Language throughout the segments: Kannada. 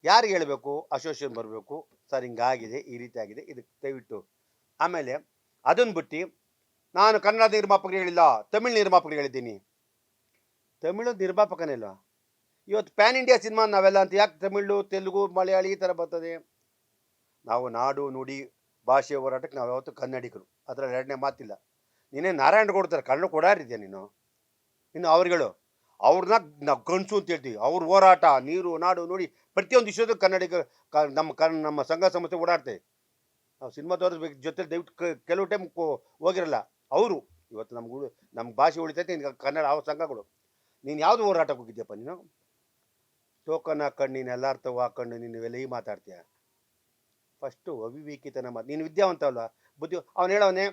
ಯಾರಿಗೆ ಹೇಳಬೇಕು? ಅಸೋಸಿಯೇಷನ್ ಬರಬೇಕು, ಸರ್ ಹಿಂಗಾಗಿದೆ, ಈ ರೀತಿ ಆಗಿದೆ, ಇದಕ್ಕೆ ದಯವಿಟ್ಟು. ಆಮೇಲೆ ಅದನ್ನು ಬಿಟ್ಟು ನಾನು ಕನ್ನಡ ನಿರ್ಮಾಪಕರು ಹೇಳಿಲ್ಲ, ತಮಿಳು ನಿರ್ಮಾಪಕರು ಹೇಳಿದ್ದೀನಿ. ತಮಿಳು ನಿರ್ಮಾಪಕನೇ ಅಲ್ವಾ? ಇವತ್ತು ಪ್ಯಾನ್ ಇಂಡಿಯಾ ಸಿನಿಮಾ ನಾವೆಲ್ಲ ಅಂತ ಯಾಕೆ ತಮಿಳು, ತೆಲುಗು, ಮಲಯಾಳಿ ಈ ಥರ ಬರ್ತದೆ? ನಾವು ನಾಡು ನುಡಿ ಭಾಷೆ ಹೋರಾಟಕ್ಕೆ ನಾವು ಯಾವತ್ತು ಕನ್ನಡಿಗರು, ಅದರಲ್ಲಿ ಎರಡನೇ ಮಾತಿಲ್ಲ. ನೀನೇ ನಾರಾಯಣ ಕೊಡ್ತಾರೆ, ಕನ್ನಡ ಕೊಡಾರಿದ್ಯಾ ನೀನು? ಇನ್ನು ಅವ್ರುಗಳು ಅವ್ರನ್ನ ನಾವು ಗಂಡಸು ಅಂತ ಹೇಳ್ತೀವಿ. ಅವ್ರ ಹೋರಾಟ ನೀರು ನಾಡು ನೋಡಿ ಪ್ರತಿಯೊಂದು ವಿಷಯದ ಕನ್ನಡಿಗ ನಮ್ಮ ಸಂಘ ಸಂಸ್ಥೆ ಓಡಾಡ್ತೇವೆ. ನಾವು ಸಿನಿಮಾದವ್ರ ಜೊತೆ ದಯವಿಟ್ಟು ಕೆಲವು ಟೈಮ್ ಹೋಗಿರಲ್ಲ. ಅವರು ಇವತ್ತು ನಮ್ಮ ಭಾಷೆ ಉಳಿತೈತೆ. ಈಗ ಕನ್ನಡ ಅವ್ರ ಸಂಘಗಳು. ನೀನು ಯಾವುದು ಹೋರಾಟಕ್ಕೆ ಹೋಗಿದ್ಯಪ್ಪ ನೀನು? ಟೋಕನ್ ಹಾಕೊಂಡು ನೀನು ಎಲ್ಲಾರ್ಥ ಹಾಕೊಂಡು ನೀನು ಎಲ್ಲಿ ಮಾತಾಡ್ತೀಯ? ಫಸ್ಟು ಅವಿವೇಕಿತನ ಮಾತು. ನೀನು ವಿದ್ಯಾವಂತ ಅಲ್ವಾ? ಬುದ್ಧಿ. ಅವ್ನು ಹೇಳೋನೆ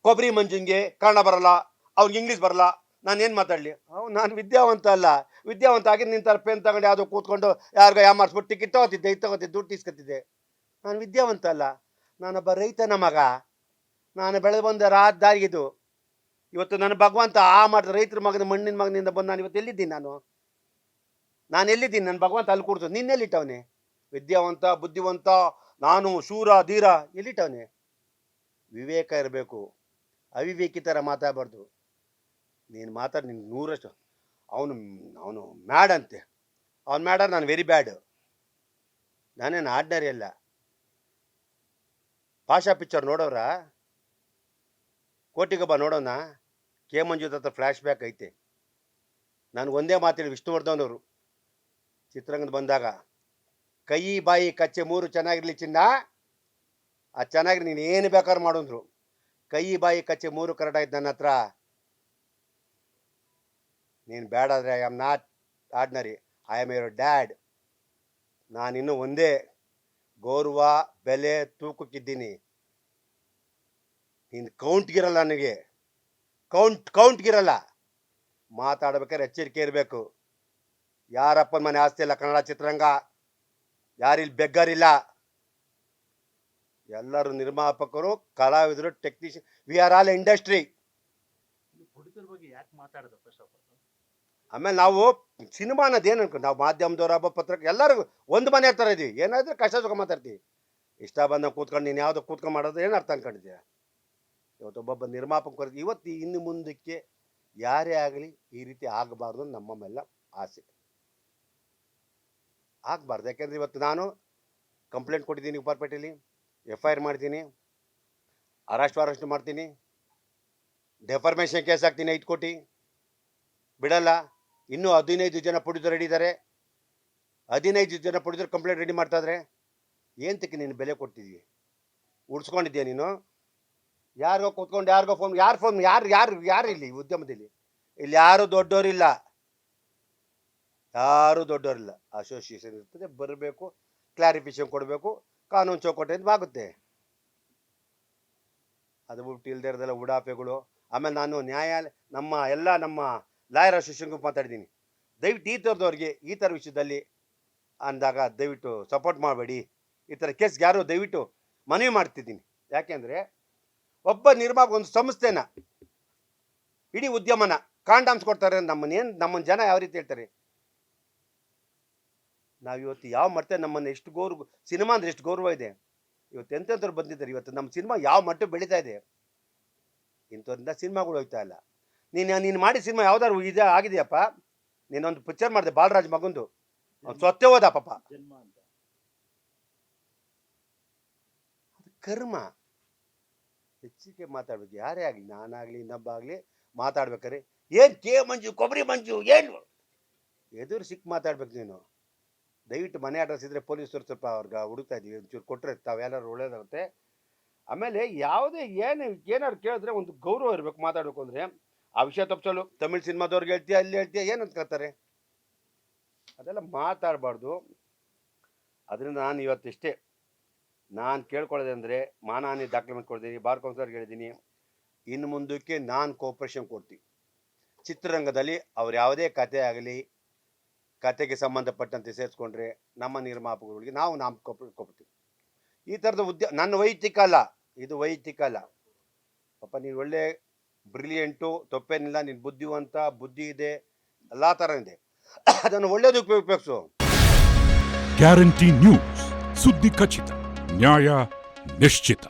ಕೊಬ್ಬರಿ ಮಂಜುಂಗೆ ಕನ್ನಡ ಬರಲ್ಲ, ಅವ್ನಿಗೆ ಇಂಗ್ಲೀಷ್ ಬರಲ್ಲ, ನಾನು ಏನು ಮಾತಾಡಲಿ? ನಾನು ವಿದ್ಯಾವಂತ ಅಲ್ಲ. ವಿದ್ಯಾವಂತ ಆಗಿ ನಿನ್ನ ಥರ ಪೆನ್ ತಗೊಂಡು ಯಾವುದೋ ಕೂತ್ಕೊಂಡು ಯಾರಿಗೋ ಯಾಮಾರಿಸ್ಬಿಟ್ಟು ಟಿಕೆಟ್ ತಗೋತಿದ್ದೆ, ಇದು ತಗೋತಿದ್ದೆ, ದುಡ್ಡು ಇಸ್ಕೊತಿದ್ದೆ. ನಾನು ವಿದ್ಯಾವಂತ ಅಲ್ಲ. ನಾನೊಬ್ಬ ರೈತನ ಮಗ. ನಾನು ಬೆಳೆದು ಬಂದ ದಾರಿಗಿದು. ಇವತ್ತು ನನ್ನ ಭಗವಂತ ಮಾಡಿದ ರೈತರ ಮಗನ ಮಣ್ಣಿನ ಮಗನಿಂದ ಬಂದು ನಾನು ಇವತ್ತು ಎಲ್ಲಿದ್ದೀನಿ? ನಾನು ಎಲ್ಲಿದ್ದೀನಿ? ನನ್ನ ಭಗವಂತ ಅಲ್ಲಿ ಕೂಡ್ಸೋದು. ನಿನ್ನೆಲ್ಲಿಟ್ಟವನೇ? ವಿದ್ಯಾವಂತ ಬುದ್ಧಿವಂತ ನಾನು ಶೂರ ಧೀರ ಎಲ್ಲಿಟ್ಟವನೇ? ವಿವೇಕ ಇರಬೇಕು. ಅವಿವೇಕಿ ಥರ ಮಾತಾಡಬಾರ್ದು. ನೀನು ಮಾತಾಡಿ ನಿನ್ಗೆ 100ರಷ್ಟು. ಅವನು ಮ್ಯಾಡ್ ಅಂತೆ. ಅವ್ನು ಮ್ಯಾಡರ್, ನಾನು ವೆರಿ ಬ್ಯಾಡ್. ನಾನೇನು ಆರ್ಡಿನರಿ ಅಲ್ಲ. ಭಾಷಾ ಪಿಕ್ಚರ್ ನೋಡೋರ? ಕೋಟಿಗೊಬ್ಬ ನೋಡೋಣ? ಕೆ ಮಂಜುತ್ ಹತ್ರ ಫ್ಲ್ಯಾಶ್ ಬ್ಯಾಕ್ ಐತೆ. ನನಗೆ ಒಂದೇ ಮಾತಾಡಿ ವಿಷ್ಣುವರ್ಧನ್ ಅವರು ಚಿತ್ರರಂಗದ ಬಂದಾಗ, ಕೈ ಬಾಯಿ ಕಚ್ಚೆ 3 ಚೆನ್ನಾಗಿರ್ಲಿ ಚಿನ್ನ, ಆ ಚೆನ್ನಾಗಿ ನೀನು ಏನು ಬೇಕಾದ್ರೂ ಮಾಡೋಂದ್ರು. ಕೈ ಬಾಯಿ ಕಚ್ಚೆ 3 ಕರೆಕ್ಟ್ ಆಯ್ತು ನನ್ನ ಹತ್ರ. ನೀನು ಬೇಡಾದರೆ I am not ordinary, I am your dad. ನಾನಿನ್ನೂ ಒಂದೇ ಗೌರವ ಬೆಲೆ ತೂಕಕ್ಕಿದ್ದೀನಿ. ನೀನು ಕೌಂಟ್ಗಿರಲ್ಲ. ನನಗೆ ಕೌಂಟ್ಗಿರಲ್ಲ. ಮಾತಾಡ್ಬೇಕಾದ್ರೆ ಎಚ್ಚರಿಕೆ ಇರಬೇಕು. ಯಾರಪ್ಪನ ಮನೆ ಆಸ್ತಿ ಇಲ್ಲ ಕನ್ನಡ ಚಿತ್ರರಂಗ. ಯಾರಿಲ್ಲಿ ಬೆಗ್ಗರಿಲ್ಲ. ಎಲ್ಲರೂ ನಿರ್ಮಾಪಕರು, ಕಲಾವಿದರು, technician. We are all industry. ಆಮೇಲೆ ನಾವು ಸಿನಿಮಾ ಅನ್ನೋದೇನು ಅನ್ಕೊಂಡು ನಾವು ಮಾಧ್ಯಮದವ್ರು ಹಬ್ಬ ಪತ್ರಕ್ಕೆ ಎಲ್ಲರಿಗೂ ಒಂದು ಮನೆ ಥರ ಇದೀವಿ. ಏನಾದರೂ ಕಷ್ಟ ಸುಖ ಮಾತಾಡ್ತೀವಿ. ಇಷ್ಟ ಬಂದಾಗ ಕೂತ್ಕೊಂಡು ನೀನು ಯಾವುದೋ ಕೂತ್ಕೊಂಡು ಮಾಡೋದು ಏನು ಅರ್ಥ ಅನ್ಕೊಂಡಿದ್ದೀಯ? ಇವತ್ತು ಒಬ್ಬೊಬ್ಬ ನಿರ್ಮಾಪಕ ಇವತ್ತು ಇನ್ನು ಮುಂದಕ್ಕೆ ಯಾರೇ ಆಗಲಿ ಈ ರೀತಿ ಆಗಬಾರ್ದು. ನಮ್ಮಮ್ಮೆಲ್ಲ ಆಸೆ ಆಗಬಾರ್ದು. ಯಾಕೆಂದರೆ ಇವತ್ತು ನಾನು ಕಂಪ್ಲೇಂಟ್ ಕೊಟ್ಟಿದ್ದೀನಿ ಉಪ್ಪಾರಪೇಟೆಯಲ್ಲಿ, FIR ಮಾಡ್ತೀನಿ, ಅರೆಸ್ಟ್ ಮಾಡ್ತೀನಿ, ಡೆಫರ್ಮೇಷನ್ ಕೇಸ್ ಹಾಕ್ತೀನಿ 5 ಕೋಟಿ ಬಿಡಲ್ಲ. ಇನ್ನೂ 15 ಜನ ಪ್ರೊಡ್ಯೂಸರ್ ರೆಡಿ ಇದ್ದಾರೆ. 15 ಜನ ಪ್ರೊಡ್ಯೂಸರ್ ಕಂಪ್ಲೇಂಟ್ ರೆಡಿ ಮಾಡ್ತಾಯಿದ್ರೆ ಏಂತಕ್ಕೆ ನೀನು ಬೆಲೆ ಕೊಡ್ತಿದ್ದೀವಿ? ಉಡ್ಸ್ಕೊಂಡಿದ್ಯಾ ನೀನು? ಯಾರಿಗೋ ಕೂತ್ಕೊಂಡು ಯಾರಿಗೋ ಫೋನ್ ಯಾರು ಇಲ್ಲಿ ಉದ್ಯಮದಲ್ಲಿ ಇಲ್ಲಿ ಯಾರು ದೊಡ್ಡವರಿಲ್ಲ. ಅಸೋಸಿಯೇಷನ್ ಇರ್ತದೆ, ಬರಬೇಕು, ಕ್ಲಾರಿಫಿಕೇಶನ್ ಕೊಡಬೇಕು, ಕಾನೂನು ಚೌಕಟ್ಟಿಂದ ಆಗುತ್ತೆ. ಅದು ಬಿಟ್ಟು ಇಲ್ಲದೆ ಇರೋದೆಲ್ಲ ಉಡಾಫೆಗಳು. ಆಮೇಲೆ ನಾನು ನ್ಯಾಯಾಲಯ ನಮ್ಮ ಲಾಯರ್ ಅಸೋಸಿಯೇಷನ್ಗೂ ಮಾತಾಡಿದ್ದೀನಿ. ದಯವಿಟ್ಟು ಈ ಥರದವ್ರಿಗೆ ಈ ಥರ ವಿಷಯದಲ್ಲಿ ಅಂದಾಗ ದಯವಿಟ್ಟು ಸಪೋರ್ಟ್ ಮಾಡಬೇಡಿ. ಈ ಥರ ಕೇಸ್ಗೆ ಯಾರು ದಯವಿಟ್ಟು ಮನವಿ ಮಾಡ್ತಿದ್ದೀನಿ. ಯಾಕೆಂದರೆ ಒಬ್ಬ ನಿರ್ಮಾಪಕ ಒಂದು ಸಂಸ್ಥೆನ, ಇಡೀ ಉದ್ಯಮನ ಕಾಂಡಾಮ್ಸ್ ಕೊಡ್ತಾರೆ. ನಮ್ಮನ್ನ ಜನ ಯಾವ ರೀತಿ ಹೇಳ್ತಾರೆ? ನಾವಿವತ್ತು ಯಾವ ಮಟ್ಟ ನಮ್ಮನ್ನು ಎಷ್ಟು ಗೌರವ, ಸಿನಿಮಾ ಅಂದರೆ ಎಷ್ಟು ಗೌರವ ಇದೆ. ಇವತ್ತು ಎಂತೆಂಥವ್ರು ಬಂದಿದ್ದಾರೆ. ಇವತ್ತು ನಮ್ಮ ಸಿನಿಮಾ ಯಾವ ಮಟ್ಟ ಬೆಳೀತಾ ಇದೆ. ಇಂಥವ್ರಿಂದ ಸಿನಿಮಾಗಳು ಹೋಗ್ತಾ ಇಲ್ಲ. ನೀನು ಮಾಡಿ ಸಿನಿಮಾ ಯಾವ್ದಾದ್ರು ಆಗಿದೆಯಪ್ಪ? ನೀನೊಂದು ಪಿಕ್ಚರ್ ಮಾಡಿದೆ ಬಾಲರಾಜ್ ಮಗಂದು, ಸ್ವತ್ತೇ ಹೋದ ಪಾಪ. ಅದು ಕರ್ಮ. ಹೆಚ್ಚಿಗೆ ಮಾತಾಡ್ಬೇಕು. ಯಾರೇ ಆಗಲಿ, ನಾನಾಗಲಿ ಇನ್ನೊಬ್ಬ ಆಗಲಿ ಮಾತಾಡ್ಬೇಕಾರೆ ಏನು ಕೆ ಮಂಜು ಕೊಬ್ಬರಿ ಮಂಜು ಏನು ಎದುರು ಸಿಕ್ಕ ಮಾತಾಡ್ಬೇಕು ನೀನು. ದಯವಿಟ್ಟು ಮನೆ ಅಡ್ರೆಸ್ ಇದ್ದರೆ ಪೊಲೀಸರು ಸ್ವಲ್ಪ ಅವ್ರಿಗೆ ಹುಡುಕ್ತಾ ಇದ್ದೀವಿ, ಒಂಚೂರು ಕೊಟ್ಟರೆ ತಾವೆಲ್ಲರೂ ಒಳ್ಳೇದಾಗುತ್ತೆ. ಆಮೇಲೆ ಯಾವುದೇ ಏನಾದ್ರು ಕೇಳಿದ್ರೆ ಒಂದು ಗೌರವ ಇರಬೇಕು. ಮಾತಾಡಬೇಕು ಅಂದರೆ ಆ ವಿಷಯ ತಪ್ಪಿಸಲು ತಮಿಳ್ ಸಿನಿಮಾದವ್ರಿಗೆ ಹೇಳ್ತೀಯ, ಅಲ್ಲಿ ಹೇಳ್ತೀಯ, ಏನು ಅಂತ ಕೇಳ್ತಾರೆ. ಅದೆಲ್ಲ ಮಾತಾಡಬಾರ್ದು. ಅದರಿಂದ ನಾನು ಇವತ್ತಿಷ್ಟೇ ನಾನು ಕೇಳ್ಕೊಳ್ಳೋದೆ ಅಂದರೆ, ಮಾನಹಾನಿ ದಾಖಲೆ ಕೊಡ್ತೀನಿ, ಬಾರ್ ಕೌನ್ಸಿಲರ್ಗೆ ಹೇಳಿದ್ದೀನಿ. ಇನ್ನು ಮುಂದಕ್ಕೆ ನಾನು ಕೋಆಪ್ರೇಷನ್ ಕೊಡ್ತೀನಿ. ಚಿತ್ರರಂಗದಲ್ಲಿ ಅವ್ರು ಯಾವುದೇ ಕತೆ ಆಗಲಿ, ಕತೆಗೆ ಸಂಬಂಧಪಟ್ಟಂತೆ ಸೇರಿಸ್ಕೊಂಡ್ರೆ ನಮ್ಮ ನಿರ್ಮಾಪಕರುಗಳಿಗೆ ನಾವು ಕೊಡ್ತೀವಿ. ಈ ಥರದ ನನ್ನ ವೈಯಕ್ತಿಕ ಅಲ್ಲ, ಇದು ವೈಯಕ್ತಿಕ ಅಲ್ಲ. ಪಾಪ ನೀನು ಒಳ್ಳೆ ಬ್ರಿಲಿಯಂಟು, ತಪ್ಪೇನಿಲ್ಲ, ನೀನು ಬುದ್ಧಿವಂತ, ಬುದ್ಧಿ ಇದೆ, ಎಲ್ಲ ಥರ ಇದೆ. ಅದನ್ನು ಒಳ್ಳೇದು ಉಪಯೋಗಿಸು. ಗ್ಯಾರಂಟಿ ನ್ಯೂಸ್, ಸುದ್ದಿ ಖಚಿತ, ನ್ಯಾಯ ನಿಶ್ಚಿತ.